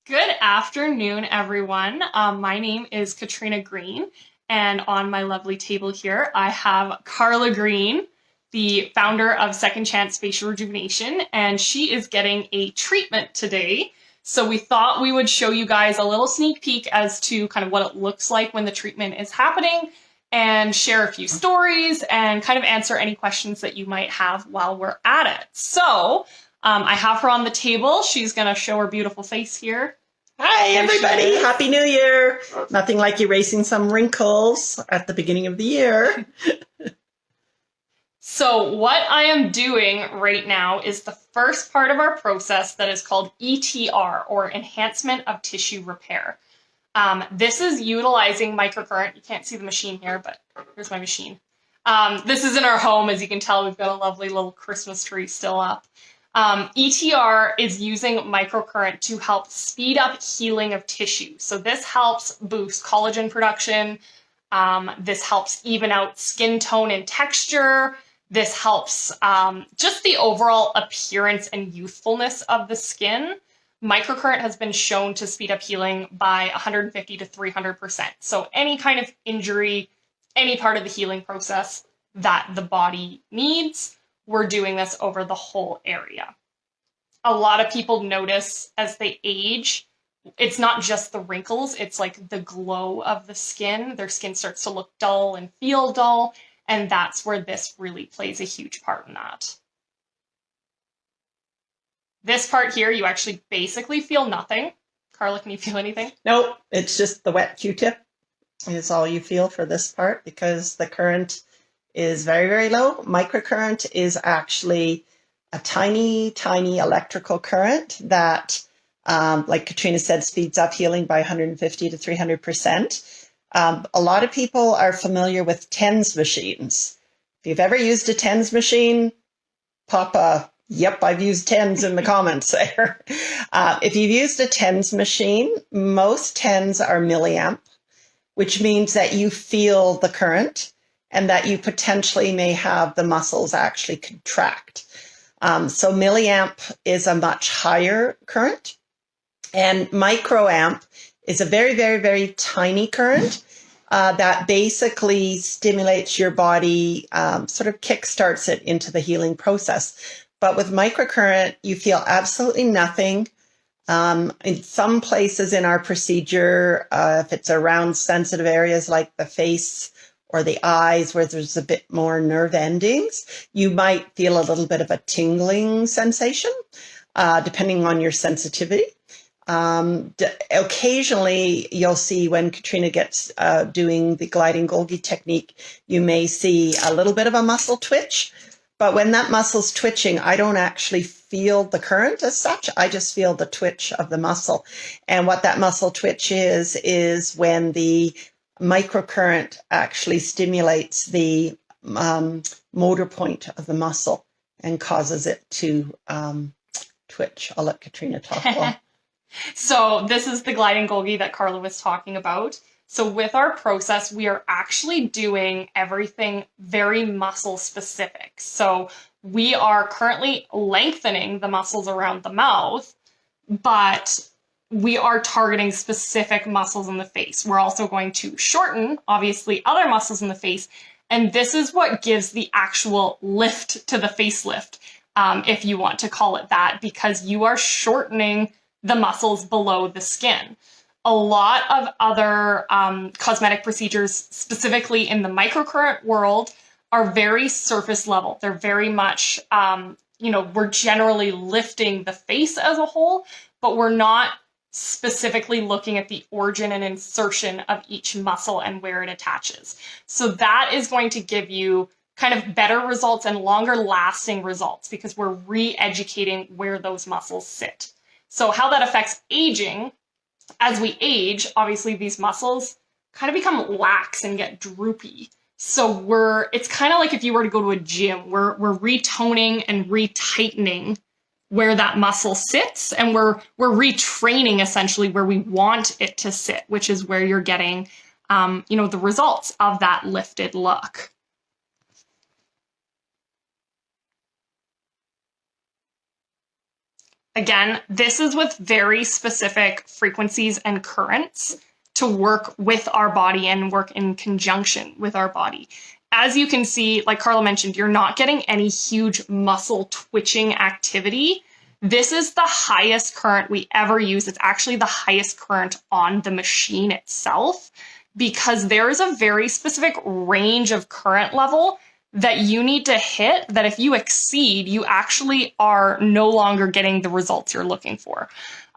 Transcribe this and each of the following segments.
Good afternoon, everyone. My name is Katrina Green, and on my lovely table here, I have Carla Green, the founder of Second Chance Facial Rejuvenation, and she is getting a treatment today. So we thought we would show you guys a little sneak peek as to kind of what it looks like when the treatment is happening and share a few stories and kind of answer any questions that you might have while we're at it. So I have her on the table. She's going to show her beautiful face here. Hi, everybody. Happy New Year. Nothing like erasing some wrinkles at the beginning of the year. So what I am doing right now is the first part of our process that is called ETR, or Enhancement of Tissue Repair. This is utilizing microcurrent. You can't see the machine here, but here's my machine. This is in our home. As you can tell, we've got a lovely little Christmas tree still up. ETR is using microcurrent to help speed up healing of tissue. So this helps boost collagen production. This helps even out skin tone and texture. This helps just the overall appearance and youthfulness of the skin. Microcurrent has been shown to speed up healing by 150 to 300%. So any kind of injury, any part of the healing process that the body needs, we're doing this over the whole area. A lot of people notice as they age, it's not just the wrinkles, it's like the glow of the skin. Their skin starts to look dull and feel dull, and that's where this really plays a huge part in that. This part here, you actually basically feel nothing. Carla, can you feel anything? Nope, it's just the wet Q-tip is all you feel for this part because the current is very, very low. Microcurrent is actually a tiny, tiny electrical current that, like Katrina said, speeds up healing by 150 to 300%. A lot of people are familiar with TENS machines. If you've ever used a TENS machine, pop a, yep, I've used TENS in the comments there. If you've used a TENS machine, most TENS are milliamp, which means that you feel the current and that you potentially may have the muscles actually contract. So milliamp is a much higher current, and microamp is a very, very, very tiny current that basically stimulates your body, sort of kickstarts it into the healing process. But with microcurrent, you feel absolutely nothing. In some places in our procedure, if it's around sensitive areas like the face or the eyes where there's a bit more nerve endings, you might feel a little bit of a tingling sensation, depending on your sensitivity. Occasionally, you'll see when Katrina gets doing the gliding Golgi technique, you may see a little bit of a muscle twitch. But when that muscle's twitching, I don't actually feel the current as such. I just feel the twitch of the muscle. And what that muscle twitch is when the microcurrent actually stimulates the motor point of the muscle and causes it to twitch. I'll let Katrina talk more. So this is the gliding Golgi that Carla was talking about. So with our process, we are actually doing everything very muscle specific. So we are currently lengthening the muscles around the mouth, but we are targeting specific muscles in the face. We're also going to shorten, obviously, other muscles in the face. And this is what gives the actual lift to the facelift, if you want to call it that, because you are shortening the muscles below the skin. A lot of other cosmetic procedures, specifically in the microcurrent world, are very surface level. They're very much, we're generally lifting the face as a whole, but we're not specifically looking at the origin and insertion of each muscle and where it attaches. So that is going to give you kind of better results and longer lasting results because we're re-educating where those muscles sit. So how that affects aging, as we age, obviously these muscles kind of become lax and get droopy. So it's kind of like if you were to go to a gym, we're retoning and retightening where that muscle sits, and we're retraining essentially where we want it to sit, which is where you're getting, the results of that lifted look. Again, this is with very specific frequencies and currents to work with our body and work in conjunction with our body. As you can see, like Carla mentioned, you're not getting any huge muscle twitching activity. This is the highest current we ever use. It's actually the highest current on the machine itself, because there is a very specific range of current level that you need to hit, that if you exceed, you actually are no longer getting the results you're looking for.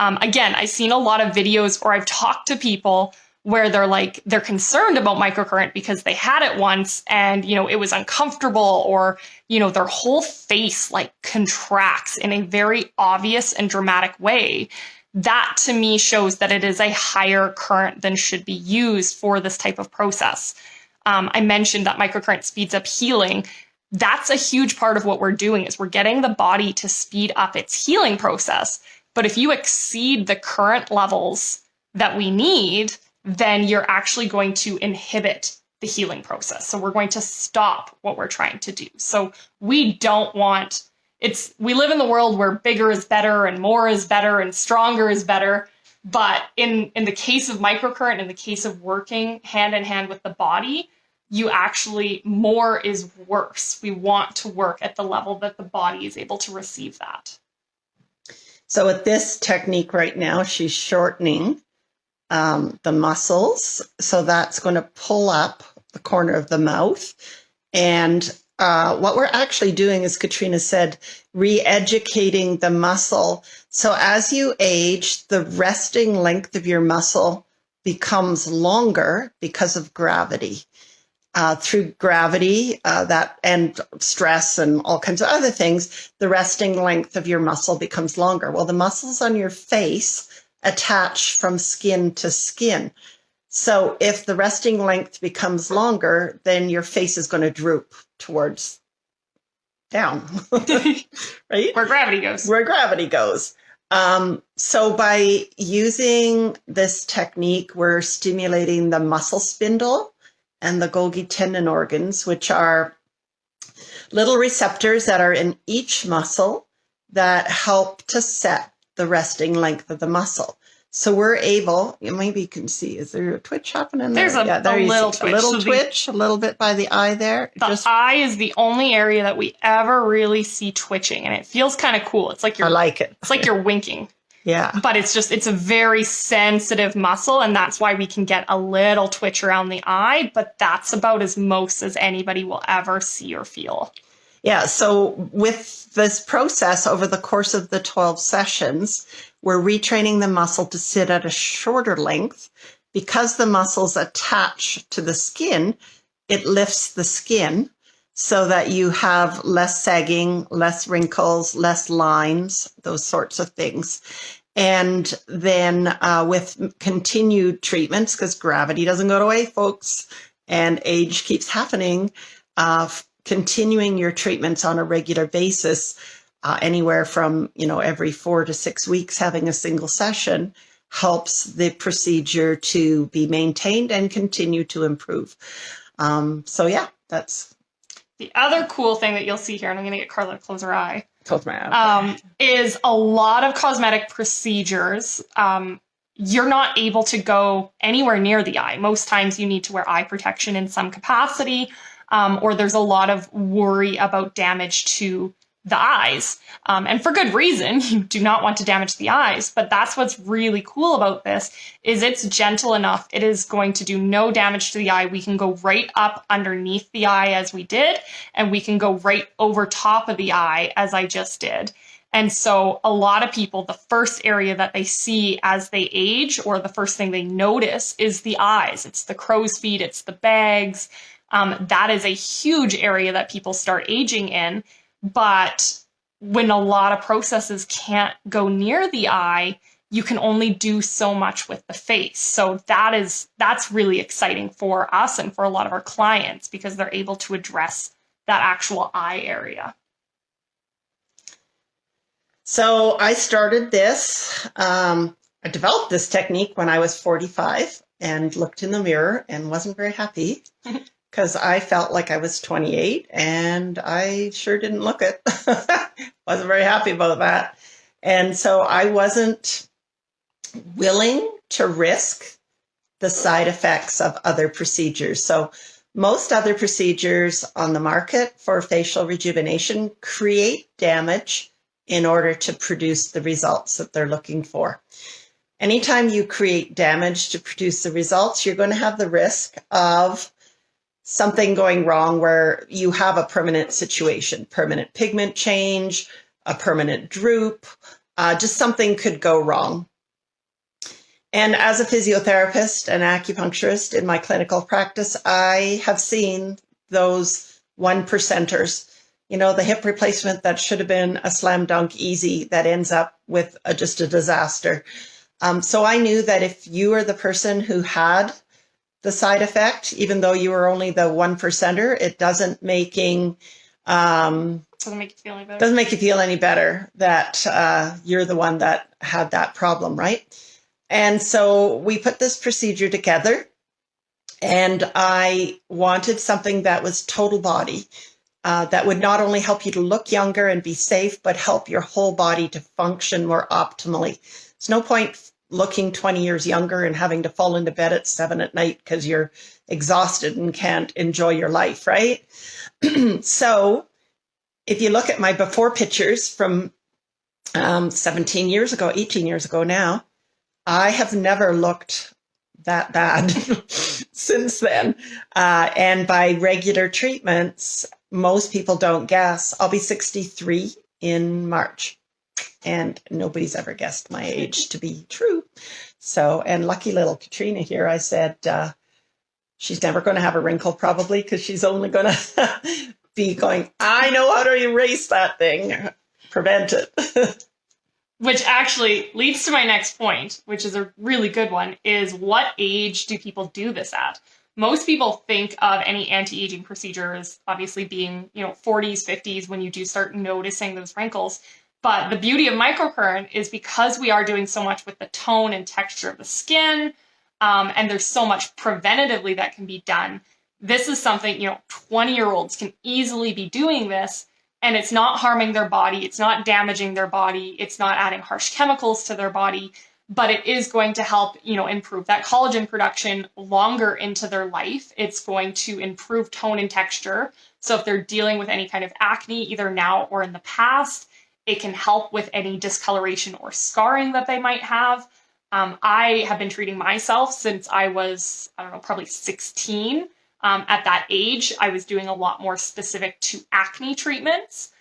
Again, I've seen a lot of videos, or I've talked to people where they're concerned about microcurrent because they had it once and, it was uncomfortable, or, their whole face like contracts in a very obvious and dramatic way. That to me shows that it is a higher current than should be used for this type of process. I mentioned that microcurrent speeds up healing. That's a huge part of what we're doing, is we're getting the body to speed up its healing process. But if you exceed the current levels that we need, then you're actually going to inhibit the healing process. So we're going to stop what we're trying to do. So we don't want, we live in the world where bigger is better and more is better and stronger is better. But in the case of microcurrent, in the case of working hand in hand with the body, more is worse. We want to work at the level that the body is able to receive that. So with this technique right now, she's shortening the muscles. So that's going to pull up the corner of the mouth. And what we're actually doing, as Katrina said, re-educating the muscle. So as you age, the resting length of your muscle becomes longer because of gravity. Through gravity and stress and all kinds of other things, the resting length of your muscle becomes longer. Well, the muscles on your face attach from skin to skin. So if the resting length becomes longer, then your face is going to droop towards down, right? Where gravity goes. Where gravity goes. So by using this technique, we're stimulating the muscle spindle and the Golgi tendon organs, which are little receptors that are in each muscle that help to set the resting length of the muscle. So we're able, maybe you can see, is there a twitch happening there? There's a little twitch. A little twitch, a little bit by the eye there. The eye is the only area that we ever really see twitching, and it feels kind of cool. It's like I like it. It's like you're winking. Yeah. But it's a very sensitive muscle, and that's why we can get a little twitch around the eye, but that's about as most as anybody will ever see or feel. Yeah, so with this process over the course of the 12 sessions, we're retraining the muscle to sit at a shorter length. Because the muscles attach to the skin, it lifts the skin so that you have less sagging, less wrinkles, less lines, those sorts of things. And then with continued treatments, because gravity doesn't go away, folks, and age keeps happening, continuing your treatments on a regular basis, anywhere from, every 4 to 6 weeks, having a single session helps the procedure to be maintained and continue to improve. So yeah, that's the other cool thing that you'll see here, and I'm going to get Carla to close her eye, close my eye. Is a lot of cosmetic procedures. You're not able to go anywhere near the eye. Most times you need to wear eye protection in some capacity, or there's a lot of worry about damage to the eyes. And for good reason, you do not want to damage the eyes, but that's what's really cool about this, is it's gentle enough. It is going to do no damage to the eye. We can go right up underneath the eye as we did, and we can go right over top of the eye as I just did. And so a lot of people, the first area that they see as they age, or the first thing they notice, is the eyes. It's the crow's feet, it's the bags. That is a huge area that people start aging in. But when a lot of processes can't go near the eye, you can only do so much with the face. So that's really exciting for us and for a lot of our clients, because they're able to address that actual eye area. So I started this, I developed this technique when I was 45 and looked in the mirror and wasn't very happy because I felt like I was 28 and I sure didn't look it. Wasn't very happy about that. And so I wasn't willing to risk the side effects of other procedures. So most other procedures on the market for facial rejuvenation create damage in order to produce the results that they're looking for. Anytime you create damage to produce the results, you're going to have the risk of something going wrong where you have a permanent situation, permanent pigment change, a permanent droop, just something could go wrong. And as a physiotherapist and acupuncturist in my clinical practice, I have seen those 1%ers, the hip replacement that should have been a slam dunk easy that ends up with just a disaster. So I knew that if you are the person who had the side effect, even though you were only the 1%er, it doesn't make you feel any better that you're the one that had that problem, right? And so we put this procedure together, and I wanted something that was total body, that would not only help you to look younger and be safe, but help your whole body to function more optimally. There's no point looking 20 years younger and having to fall into bed at 7 at night because you're exhausted and can't enjoy your life, right? So if you look at my before pictures from 17 years ago, 18 years ago now, I have never looked that bad since then. And by regular treatments, most people don't guess. I'll be 63 in March. And nobody's ever guessed my age to be true. So, and lucky little Katrina here, I said, she's never going to have a wrinkle probably because she's only going to be going, I know how to erase that thing, prevent it. Which actually leads to my next point, which is a really good one, is what age do people do this at? Most people think of any anti-aging procedure as obviously being, 40s, 50s when you do start noticing those wrinkles. But the beauty of microcurrent is because we are doing so much with the tone and texture of the skin, and there's so much preventatively that can be done. This is something, 20-year-olds can easily be doing this, and it's not harming their body, it's not damaging their body, it's not adding harsh chemicals to their body, but it is going to help, improve that collagen production longer into their life. It's going to improve tone and texture. So if they're dealing with any kind of acne, either now or in the past, it can help with any discoloration or scarring that they might have. I have been treating myself since I was, probably 16. At that age, I was doing a lot more specific to acne treatments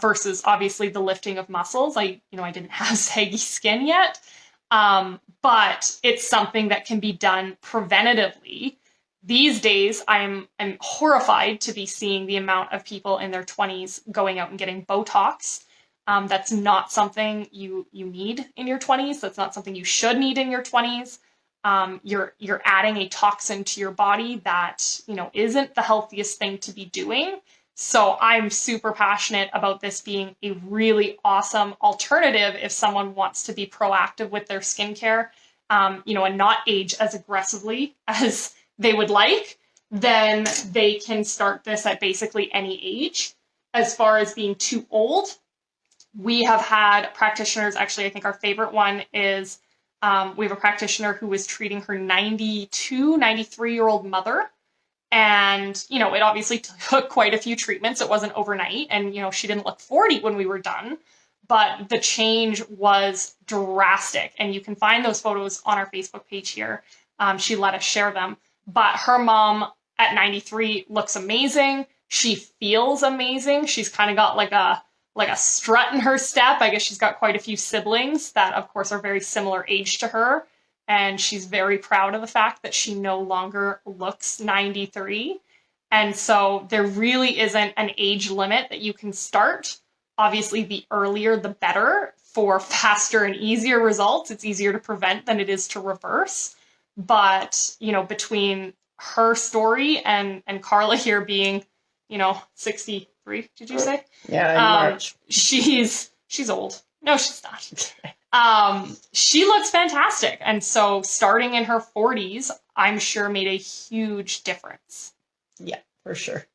versus obviously the lifting of muscles. I didn't have saggy skin yet, but it's something that can be done preventatively. These days, I'm horrified to be seeing the amount of people in their 20s going out and getting Botox. That's not something you need in your 20s. That's not something you should need in your 20s. You're adding a toxin to your body that, isn't the healthiest thing to be doing. So I'm super passionate about this being a really awesome alternative if someone wants to be proactive with their skincare, and not age as aggressively as they would like, then they can start this at basically any age. As far as being too old, we have had practitioners, actually, I think our favorite one is we have a practitioner who was treating her 92, 93-year-old mother. And, it obviously took quite a few treatments. It wasn't overnight. And, she didn't look 40 when we were done. But the change was drastic. And you can find those photos on our Facebook page here. She let us share them. But her mom at 93 looks amazing. She feels amazing. She's kind of got like a strut in her step. I guess she's got quite a few siblings that, of course, are very similar age to her. And she's very proud of the fact that she no longer looks 93. And so there really isn't an age limit that you can start. Obviously, the earlier, the better for faster and easier results. It's easier to prevent than it is to reverse. But, between her story and Carla here being, 63, did you say? Yeah, in March. She's old. No, she's not. She looks fantastic. And so starting in her 40s, I'm sure made a huge difference. Yeah, for sure.